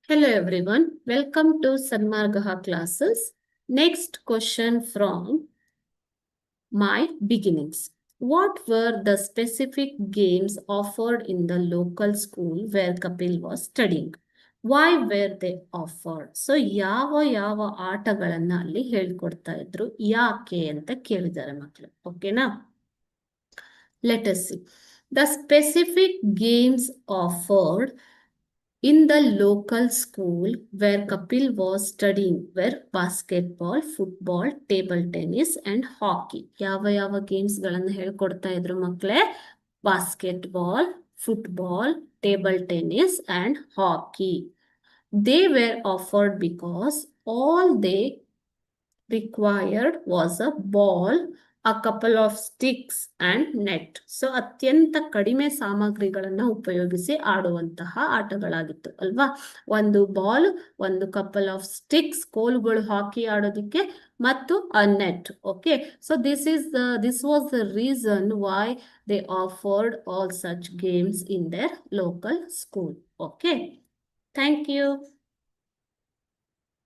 Hello everyone, welcome to Sanmargaha classes. Next question from my beginnings. What were the specific games offered in the local school where Kapil was studying? Why were they offered? So ಯಾವ ಆಟಗಳನ್ನ ಅಲ್ಲಿ ಹೇಳ್ಕೊಡ್ತಾ ಇದ್ರು ಯಾಕೆ ಅಂತ ಕೇಳಿದ್ದಾರೆ ಮಕ್ಕಳು. ಓಕೆನಾ? Let us see. The specific games offered in the local school where Kapil was studying were basketball, football, table tennis and hockey. ಯಾವ games ಗಳನ್ನು ಹೇಳ್ಕೊಡ್ತಾ ಇದ್ರು ಮಕ್ಕಳೇ? Basketball, football, table tennis and hockey. They were offered because all they required was a ball, a couple of sticks and net. So ಅತ್ಯಂತ ಕಡಿಮೆ ಸಾಮಗ್ರಿಗಳನ್ನ ಉಪಯೋಗಿಸಿ ಆಡುವಂತಹ ಆಟಗಳಾಗಿತ್ತು ಅಲ್ವಾ. ಒಂದು ಬಾಲ್, ಒಂದು ಕಪಲ್ ಆಫ್ ಸ್ಟಿಕ್ಸ್, ಕೋಲುಗಳು ಹಾಕಿ ಆಡೋದಕ್ಕೆ, ಮತ್ತು a net. Okay, so this was the reason why they offered all such games in their local school. Okay, thank you.